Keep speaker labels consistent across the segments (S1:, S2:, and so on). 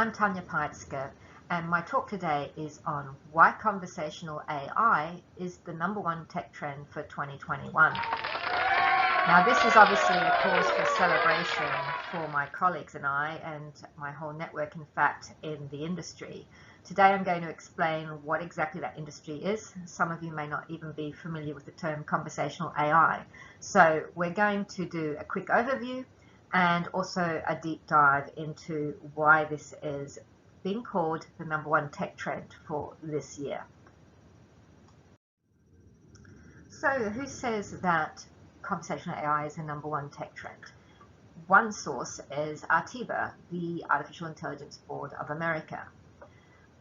S1: I'm Tania Peitzker, and my talk today is on why conversational AI is the #1 tech trend for 2021. Now, this is obviously a cause for celebration for my colleagues and I, and my whole network, in fact, in the industry. Today I'm going to explain what exactly that industry is. Some of you may not even be familiar with the term conversational AI. So we're going to do a quick overview and also a deep dive into why this is being called the #1 tech trend for this year. So who says that conversational AI is the #1 tech trend? One source is ARTIBA, the Artificial Intelligence Board of America.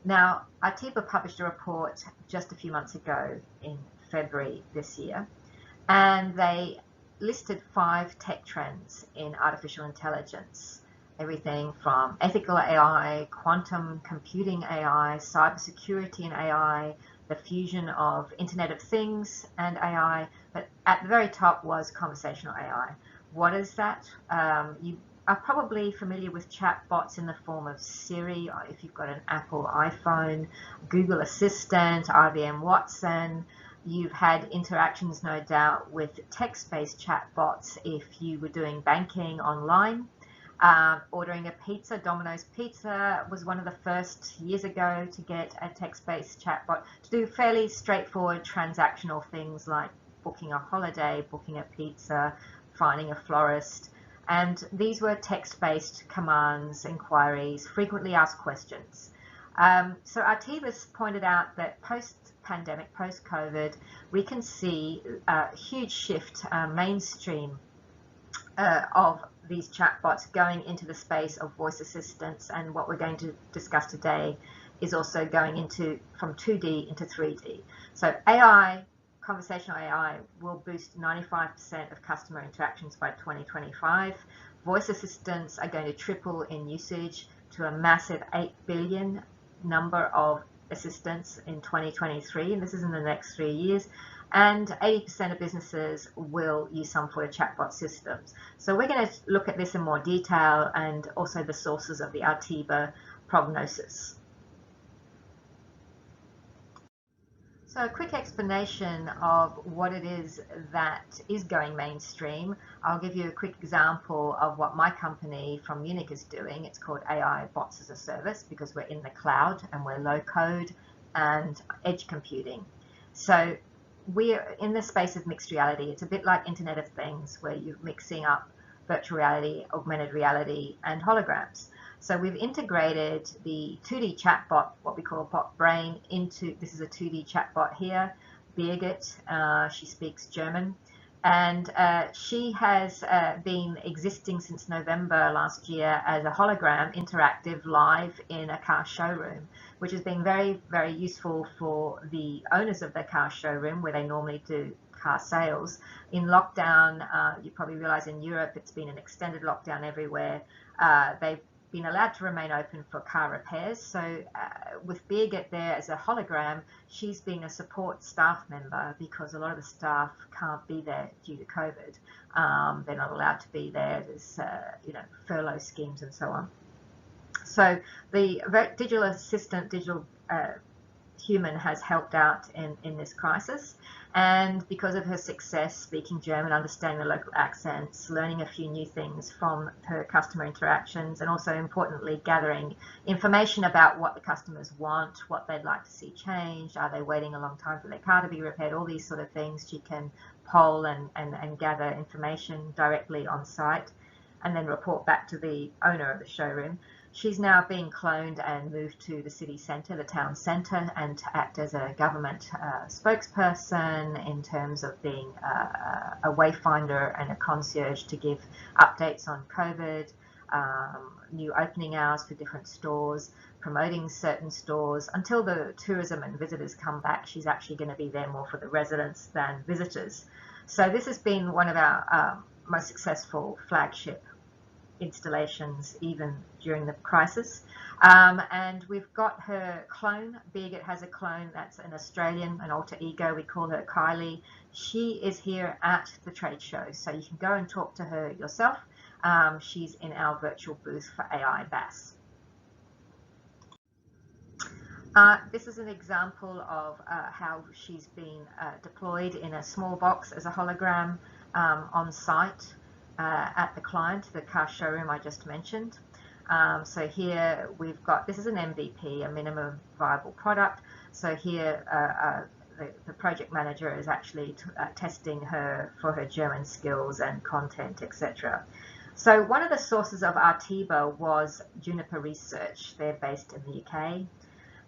S1: Now, ARTIBA published a report just a few months ago in February this year, and they listed 5 tech trends in artificial intelligence. Everything from ethical AI, quantum computing AI, cybersecurity and AI, the fusion of Internet of Things and AI, but at the very top was conversational AI. What is that? You are probably familiar with chatbots in the form of Siri, or if you've got an Apple iPhone, Google Assistant, IBM Watson. You've had interactions, no doubt, with text-based chatbots if you were doing banking online. Ordering a pizza, Domino's Pizza was one of the first years ago to get a text-based chatbot to do fairly straightforward transactional things like booking a holiday, booking a pizza, finding a florist. And these were text-based commands, inquiries, frequently asked questions. So ARTIBA's pointed out that post-pandemic, post-COVID, we can see a huge shift mainstream of these chatbots going into the space of voice assistants, and what we're going to discuss today is also going into from 2D into 3D. So AI, conversational AI, will boost 95% of customer interactions by 2025. Voice assistants are going to triple in usage to a massive 8 billion number of assistants in 2023, and this is in the next 3 years. And 80% of businesses will use some sort of chatbot systems. So we're going to look at this in more detail and also the sources of the ARTIBA prognosis. So a quick explanation of what it is that is going mainstream. I'll give you a quick example of what my company from Munich is doing. It's called AI Bots as a Service because we're in the cloud and we're low code and edge computing. So we're in the space of mixed reality. It's a bit like Internet of Things, where you're mixing up virtual reality, augmented reality, and holograms. So we've integrated the 2D chatbot, what we call bot brain, into, this is a 2D chatbot here, Birgit. She speaks German. And she has been existing since November last year as a hologram, interactive, live in a car showroom, which has been very, very useful for the owners of the car showroom where they normally do car sales. In lockdown, you probably realize in Europe it's been an extended lockdown everywhere. They've been allowed to remain open for car repairs. So with Birgit there as a hologram, she's been a support staff member because a lot of the staff can't be there due to COVID. They're not allowed to be there. There's furlough schemes and so on. So the digital assistant, digital human has helped out in this crisis, and because of her success speaking German, understanding the local accents, learning a few new things from her customer interactions, and also importantly gathering information about what the customers want, what they'd like to see changed, are they waiting a long time for their car to be repaired, all these sort of things. She can poll and gather information directly on site and then report back to the owner of the showroom. She's now being cloned and moved to the city centre, the town centre, and to act as a government spokesperson in terms of being a wayfinder and a concierge to give updates on COVID, new opening hours for different stores, promoting certain stores. Until the tourism and visitors come back, she's actually going to be there more for the residents than visitors. So this has been one of our most successful flagship installations even during the crisis. And we've got her clone. Birgit has a clone that's an Australian, an alter ego. We call her Kylie. She is here at the trade show, so you can go and talk to her yourself. She's in our virtual booth for AI Baas. This is an example of how she's been deployed in a small box as a hologram on site at the client, the car showroom I just mentioned. So here we've got, this is an MVP, a minimum viable product. So here the project manager is actually testing her for her German skills and content, etc. So one of the sources of Artiba was Juniper Research. They're based in the UK.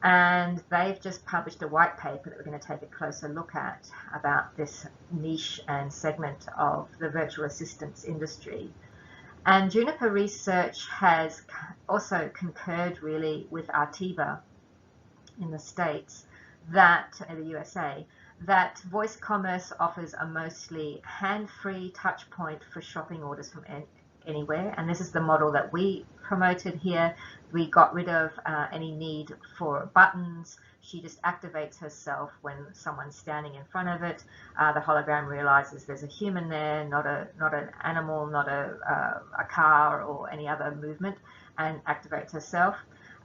S1: And they've just published a white paper that we're going to take a closer look at about this niche and segment of the virtual assistance industry. And Juniper Research has also concurred really with Artiba in the States, that in the USA, that voice commerce offers a mostly hand-free touch point for shopping orders from anywhere, and this is the model that we promoted here. We got rid of any need for buttons. She just activates herself when someone's standing in front of it. The hologram realizes there's a human there, not an animal, not a car or any other movement, and activates herself.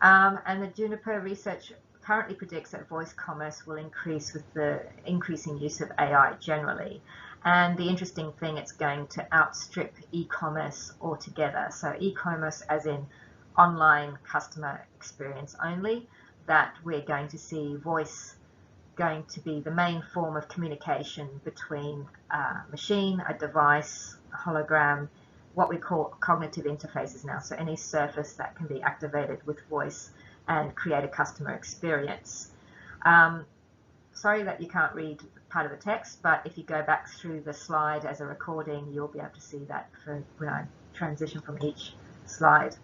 S1: And the Juniper Research currently predicts that voice commerce will increase with the increasing use of AI generally. And the interesting thing, it's going to outstrip e-commerce altogether. So e-commerce as in online customer experience only, that we're going to see voice going to be the main form of communication between a machine, a device, a hologram, what we call cognitive interfaces now. So any surface that can be activated with voice and create a customer experience. Sorry that you can't read part of the text, but if you go back through the slide as a recording, you'll be able to see that for when I transition from each slide.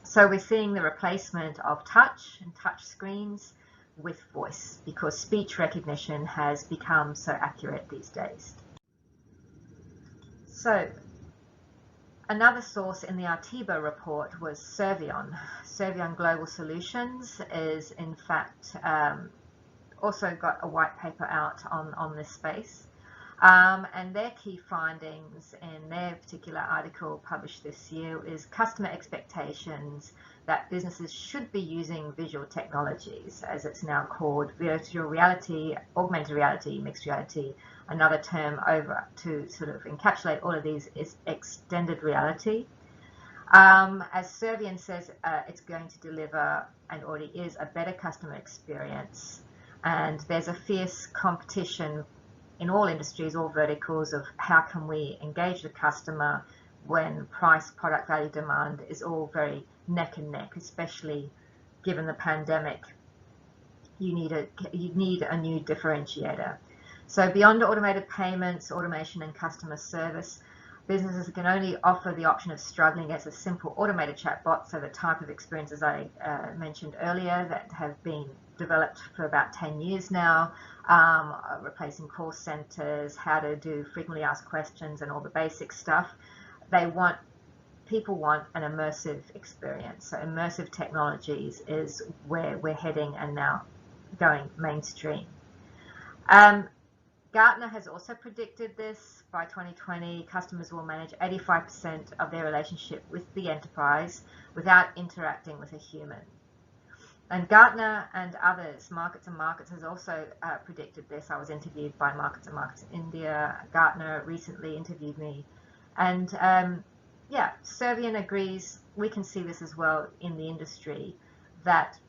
S1: So we're seeing the replacement of touch and touch screens with voice, because speech recognition has become so accurate these days. So another source in the Artiba report was Servion. Servion Global Solutions is in fact also got a white paper out on this space. And their key findings in their particular article published this year is customer expectations that businesses should be using visual technologies, as it's now called, virtual reality, augmented reality, mixed reality. Another term over to sort of encapsulate all of these is extended reality. As Servion says, it's going to deliver, and already is, a better customer experience. And there's a fierce competition in all industries, all verticals, of how can we engage the customer when price, product value, demand is all very neck and neck, especially given the pandemic. You need a new differentiator. So beyond automated payments, automation and customer service, businesses can only offer the option of struggling against a simple automated chatbot. So the type of experiences I mentioned earlier that have been developed for about 10 years now, replacing call centers, how to do frequently asked questions and all the basic stuff. People want an immersive experience. So immersive technologies is where we're heading and now going mainstream. Gartner has also predicted this. By 2020, customers will manage 85% of their relationship with the enterprise without interacting with a human. And Gartner and others, Markets and Markets, has also predicted this. I was interviewed by Markets and Markets India. Gartner recently interviewed me. And yeah, Servion agrees. We can see this as well in the industry, that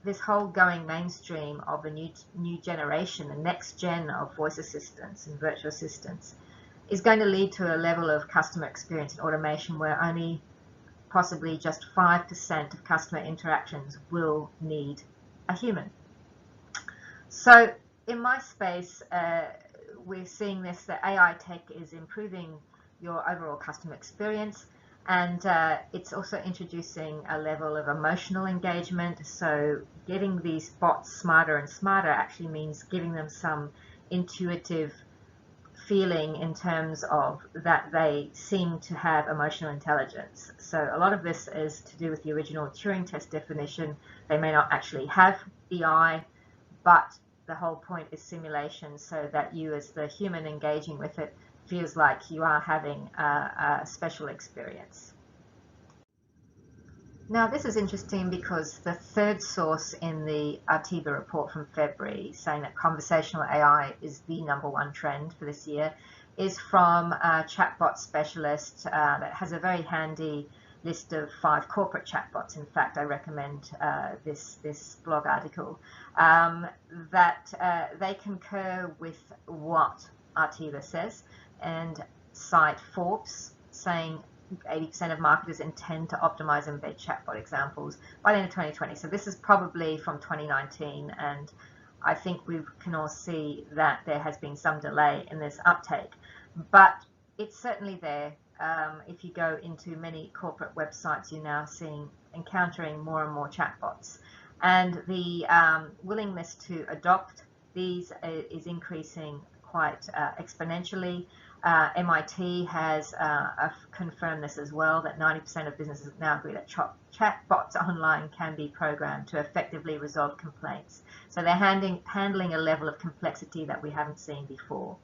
S1: this whole going mainstream of a new generation, the next gen of voice assistants and virtual assistants, is going to lead to a level of customer experience and automation where only possibly just 5% of customer interactions will need a human. So in my space, we're seeing this, that AI tech is improving your overall customer experience, and it's also introducing a level of emotional engagement. So getting these bots smarter and smarter actually means giving them some intuitive feeling in terms of that they seem to have emotional intelligence. So a lot of this is to do with the original Turing test definition. They may not actually have EI, but the whole point is simulation, so that you as the human engaging with it feels like you are having a special experience. Now, this is interesting because the third source in the Artiva report from February saying that conversational AI is the #1 trend for this year is from a chatbot specialist that has a very handy list of 5 corporate chatbots. In fact, I recommend this blog article that they concur with what Artiva says and cite Forbes saying 80% of marketers intend to optimize and embed chatbot examples by the end of 2020. So this is probably from 2019, and I think we can all see that there has been some delay in this uptake, but it's certainly there. If you go into many corporate websites, you're now encountering more and more chatbots, and the willingness to adopt these is increasing quite exponentially. MIT has confirmed this as well, that 90% of businesses now agree that chatbots online can be programmed to effectively resolve complaints. So they're handling a level of complexity that we haven't seen before.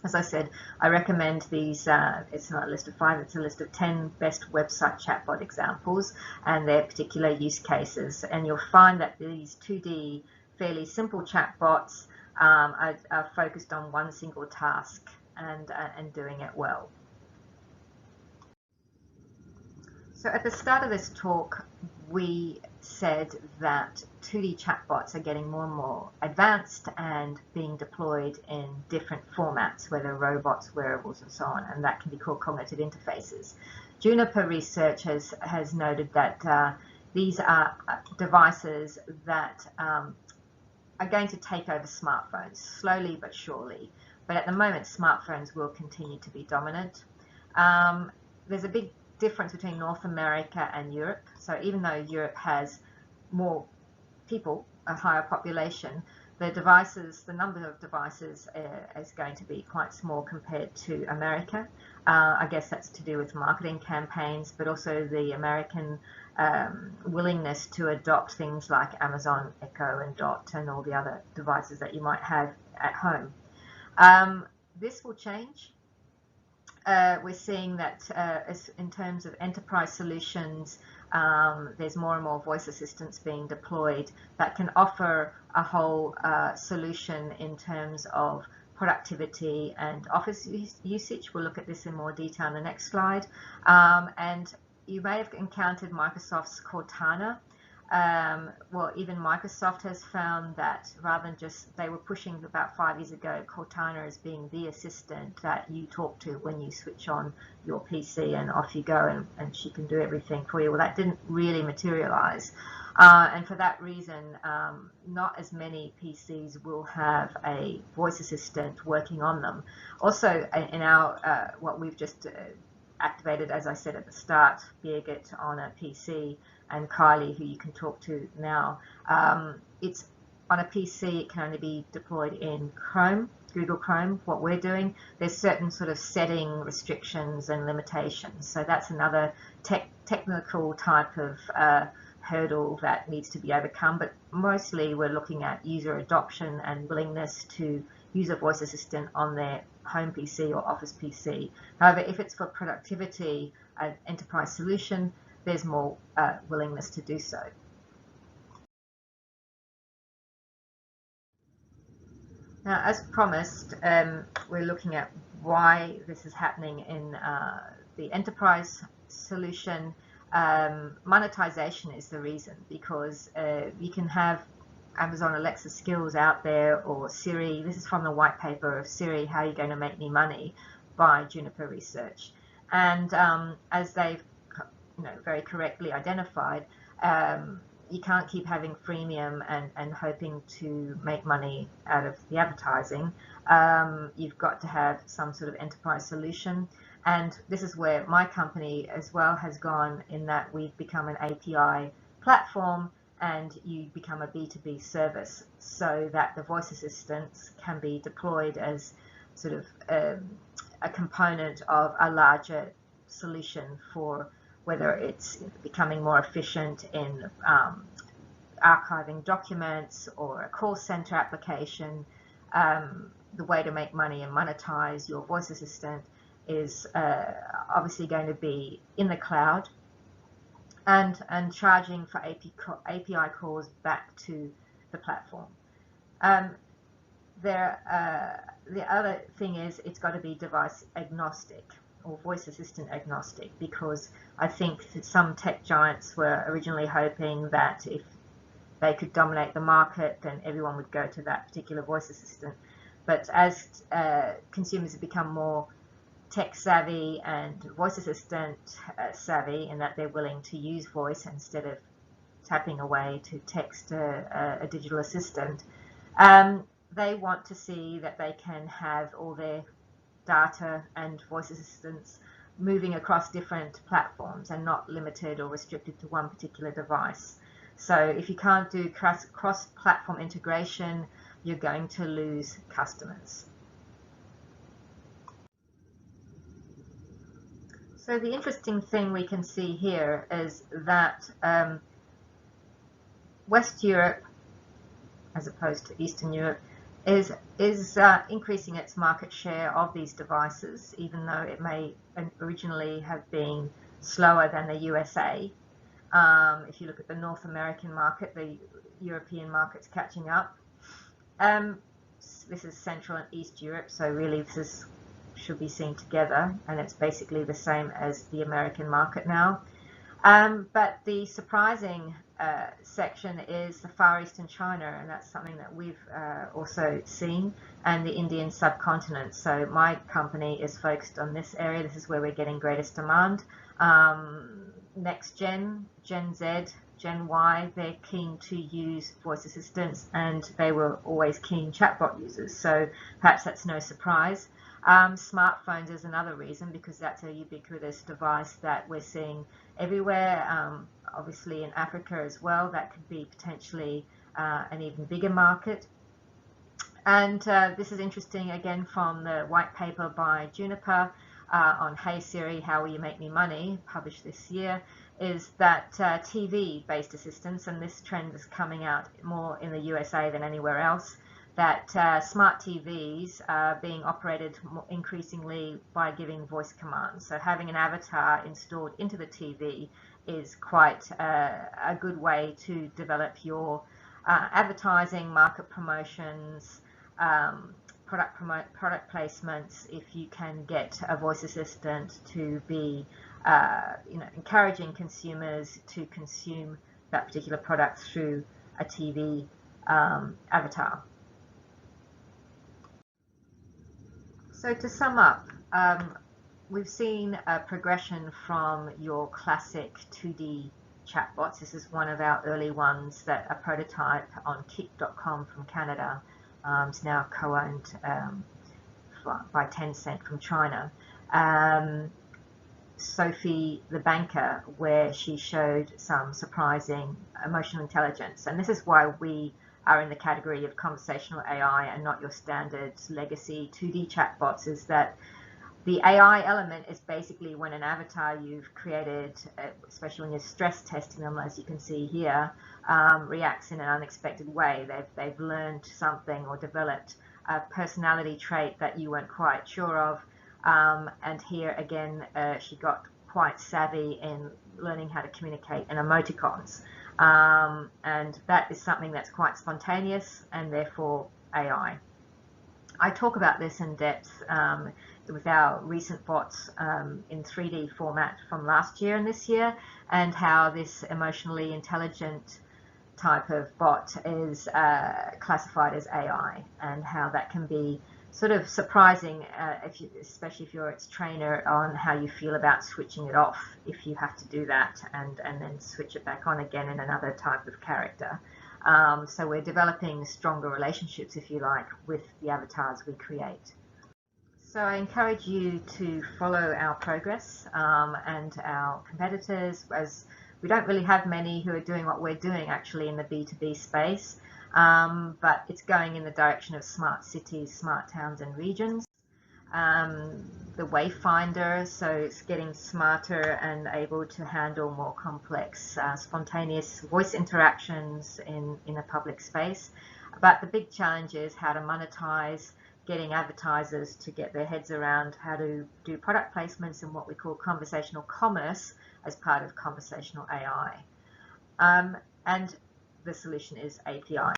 S1: As I said, I recommend these, it's not a list of 5, it's a list of 10 best website chatbot examples and their particular use cases. And you'll find that these 2D, fairly simple chatbots are focused on one single task and doing it well. So at the start of this talk, we said that 2D chatbots are getting more and more advanced and being deployed in different formats, whether robots, wearables, and so on, and that can be called cognitive interfaces. Juniper Research has noted that these are devices that are going to take over smartphones, slowly but surely. But at the moment, smartphones will continue to be dominant. There's a big difference between North America and Europe. So even though Europe has more people, a higher population, the number of devices is going to be quite small compared to America. I guess that's to do with marketing campaigns, but also the American willingness to adopt things like Amazon Echo and Dot and all the other devices that you might have at home. This will change. We're seeing that in terms of enterprise solutions, there's more and more voice assistants being deployed that can offer a whole solution in terms of productivity and office usage. We'll look at this in more detail in the next slide. And you may have encountered Microsoft's Cortana. Well, even Microsoft has found that rather than they were pushing about 5 years ago Cortana as being the assistant that you talk to when you switch on your PC and off you go, and she can do everything for you. Well, that didn't really materialize. And for that reason, not as many PCs will have a voice assistant working on them. Also, in our what we've just activated, as I said at the start, Birgit on a PC, and Kylie, who you can talk to now. It's on a PC, it can only be deployed in Chrome, Google Chrome. What we're doing, there's certain sort of setting restrictions and limitations. So that's another technical type of hurdle that needs to be overcome. But mostly we're looking at user adoption and willingness to use a voice assistant on their home PC or office PC. However, if it's for productivity, an enterprise solution, there's more willingness to do so. Now, as promised, we're looking at why this is happening in the enterprise solution. Monetization is the reason, because you can have Amazon Alexa skills out there, or Siri. This is from the white paper of Siri, How Are You Going to Make Me Money, by Juniper Research. And as they've very correctly identified, you can't keep having freemium and hoping to make money out of the advertising. You've got to have some sort of enterprise solution. And this is where my company as well has gone, in that we've become an API platform and you become a B2B service, so that the voice assistants can be deployed as sort of a component of a larger solution, for whether it's becoming more efficient in archiving documents or a call center application. The way to make money and monetize your voice assistant is obviously going to be in the cloud. and charging for API calls back to the platform. The other thing is it's got to be device agnostic or voice assistant agnostic, because I think that some tech giants were originally hoping that if they could dominate the market, then everyone would go to that particular voice assistant. But as consumers have become more tech savvy and voice assistant savvy, in that they're willing to use voice instead of tapping away to text a digital assistant, they want to see that they can have all their data and voice assistants moving across different platforms and not limited or restricted to one particular device. So if you can't do cross-platform integration, you're going to lose customers. So the interesting thing we can see here is that West Europe, as opposed to Eastern Europe, is increasing its market share of these devices, even though it may originally have been slower than the USA. If you look at the North American market, the European market's catching up. This is Central and East Europe, so really this should be seen together, and it's basically the same as the American market now. But the surprising section is the Far East and China, and that's something that we've also seen, and the Indian subcontinent. So my company is focused on this area. This is where we're getting greatest demand. Next Gen Z, Gen Y, they're keen to use voice assistants, and they were always keen chatbot users, so perhaps that's no surprise. Smartphones is another reason, because that's a ubiquitous device that we're seeing everywhere, obviously in Africa as well. That could be potentially an even bigger market. And this is interesting, again, from the white paper by Juniper on Hey Siri, How Will You Make Me Money, published this year, is that TV-based assistants, and this trend is coming out more in the USA than anywhere else, that smart TVs are being operated increasingly by giving voice commands. So having an avatar installed into the TV is quite a good way to develop your advertising, market promotions, product placements, if you can get a voice assistant to be encouraging consumers to consume that particular product through a TV avatar. So to sum up, we've seen a progression from your classic 2D chatbots. This is one of our early ones, that a prototype on Kick.com from Canada. It's now co-owned by Tencent from China. Sophie the Banker, where she showed some surprising emotional intelligence. And this is why we are in the category of conversational AI and not your standard legacy 2D chatbots, is that the AI element is basically when an avatar you've created, especially when you're stress testing them, as you can see here, reacts in an unexpected way. They've learned something or developed a personality trait that you weren't quite sure of. And here again, she got quite savvy in learning how to communicate in emoticons. And that is something that's quite spontaneous and therefore AI. I talk about this in depth with our recent bots in 3D format from last year and this year, and how this emotionally intelligent type of bot is classified as AI, and how that can be sort of surprising, especially if you're its trainer, on how you feel about switching it off if you have to do that, and then switch it back on again in another type of character. So we're developing stronger relationships, if you like, with the avatars we create. So I encourage you to follow our progress and our competitors, as we don't really have many who are doing what we're doing actually in the B2B space. But it's going in the direction of smart cities, smart towns and regions. The Wayfinder, so it's getting smarter and able to handle more complex, spontaneous voice interactions in a public space. But the big challenge is how to monetize getting advertisers to get their heads around how to do product placements in what we call conversational commerce as part of conversational AI. And the solution is APIs.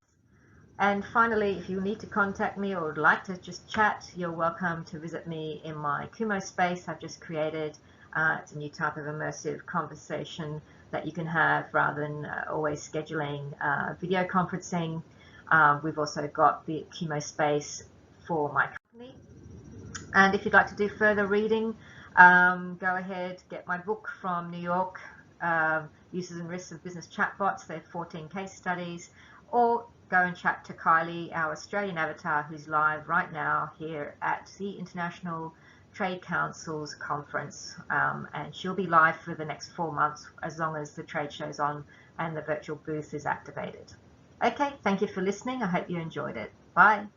S1: And finally, if you need to contact me or would like to just chat, you're welcome to visit me in my Kumo space I've just created. It's a new type of immersive conversation that you can have rather than always scheduling video conferencing. We've also got the Kumo space for my company. And if you'd like to do further reading, go ahead, get my book from New York, Uses and Risks of Business Chatbots. There are 14 case studies, or go and chat to Kylie, our Australian avatar, who's live right now here at the International Trade Council's conference, and she'll be live for the next 4 months as long as the trade show's on and the virtual booth is activated. Okay, thank you for listening. I hope you enjoyed it. Bye.